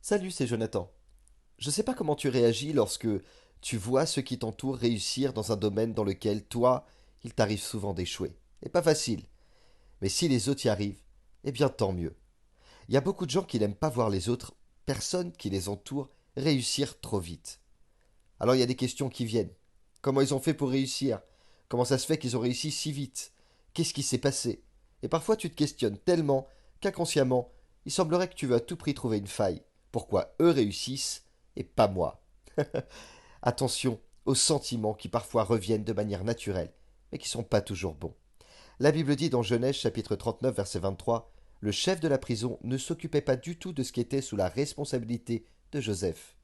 Salut, c'est Jonathan. Je sais pas comment tu réagis lorsque tu vois ceux qui t'entourent réussir dans un domaine dans lequel toi, il t'arrive souvent d'échouer. Et pas facile. Mais si les autres y arrivent, eh bien tant mieux. Il y a beaucoup de gens qui n'aiment pas voir les autres personnes qui les entourent réussir trop vite. Alors il y a des questions qui viennent. Comment ils ont fait pour réussir? Comment ça se fait qu'ils ont réussi si vite? Qu'est-ce qui s'est passé? Et parfois tu te questionnes tellement qu'inconsciemment, il semblerait que tu veux à tout prix trouver une faille. Pourquoi eux réussissent et pas moi? Attention aux sentiments qui parfois reviennent de manière naturelle, mais qui ne sont pas toujours bons. La Bible dit dans Genèse chapitre 39 verset 23, le chef de la prison ne s'occupait pas du tout de ce qui était sous la responsabilité de Joseph,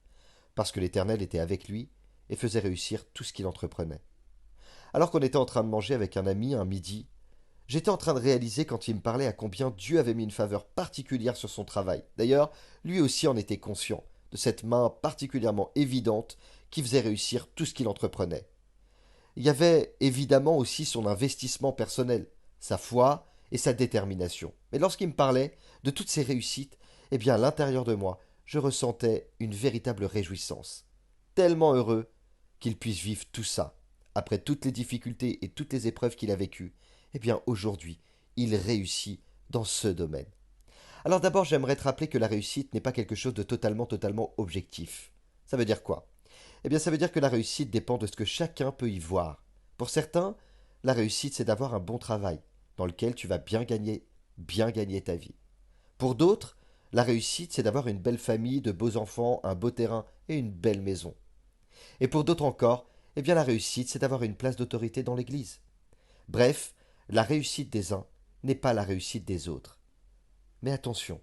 parce que l'Éternel était avec lui et faisait réussir tout ce qu'il entreprenait. Alors qu'on était en train de manger avec un ami un midi, j'étais en train de réaliser quand il me parlait à combien Dieu avait mis une faveur particulière sur son travail. D'ailleurs, lui aussi en était conscient, de cette main particulièrement évidente qui faisait réussir tout ce qu'il entreprenait. Il y avait évidemment aussi son investissement personnel, sa foi et sa détermination. Mais lorsqu'il me parlait de toutes ces réussites, eh bien à l'intérieur de moi, je ressentais une véritable réjouissance. Tellement heureux qu'il puisse vivre tout ça. Après toutes les difficultés et toutes les épreuves qu'il a vécues, eh bien aujourd'hui, il réussit dans ce domaine. Alors d'abord, j'aimerais te rappeler que la réussite n'est pas quelque chose de totalement objectif. Ça veut dire quoi? Eh bien, ça veut dire que la réussite dépend de ce que chacun peut y voir. Pour certains, la réussite, c'est d'avoir un bon travail, dans lequel tu vas bien gagner ta vie. Pour d'autres, la réussite, c'est d'avoir une belle famille, de beaux enfants, un beau terrain et une belle maison. Et pour d'autres encore, eh bien, la réussite, c'est d'avoir une place d'autorité dans l'Église. Bref, la réussite des uns n'est pas la réussite des autres. Mais attention,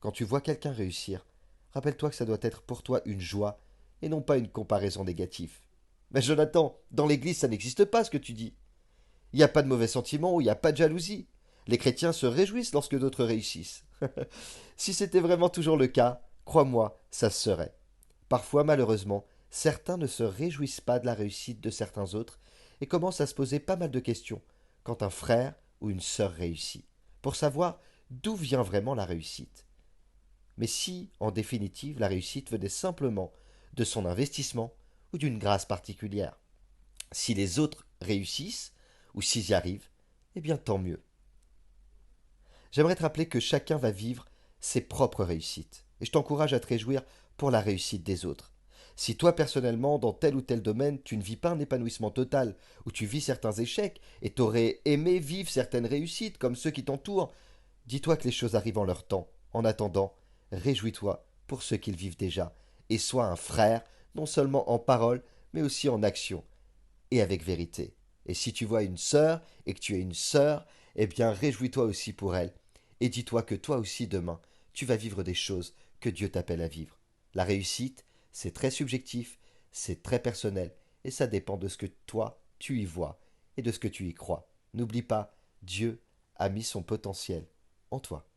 quand tu vois quelqu'un réussir, rappelle-toi que ça doit être pour toi une joie et non pas une comparaison négative. Mais Jonathan, dans l'Église, ça n'existe pas ce que tu dis. Il n'y a pas de mauvais sentiments ou il n'y a pas de jalousie. Les chrétiens se réjouissent lorsque d'autres réussissent. Si c'était vraiment toujours le cas, crois-moi, ça se serait. Parfois, malheureusement, certains ne se réjouissent pas de la réussite de certains autres et commencent à se poser pas mal de questions quand un frère ou une sœur réussit, pour savoir d'où vient vraiment la réussite. Mais si, en définitive, la réussite venait simplement de son investissement ou d'une grâce particulière. Si les autres réussissent, ou s'ils y arrivent, eh bien tant mieux. J'aimerais te rappeler que chacun va vivre ses propres réussites. Et je t'encourage à te réjouir pour la réussite des autres. Si toi personnellement, dans tel ou tel domaine, tu ne vis pas un épanouissement total, ou tu vis certains échecs, et t'aurais aimé vivre certaines réussites comme ceux qui t'entourent, dis-toi que les choses arrivent en leur temps. En attendant, réjouis-toi pour ceux qu'ils vivent déjà, et sois un frère, non seulement en parole, mais aussi en action, et avec vérité. Et si tu vois une sœur, et que tu es une sœur, eh bien réjouis-toi aussi pour elle, et dis-toi que toi aussi demain, tu vas vivre des choses que Dieu t'appelle à vivre. La réussite, c'est très subjectif, c'est très personnel, et ça dépend de ce que toi, tu y vois, et de ce que tu y crois. N'oublie pas, Dieu a mis son potentiel en toi.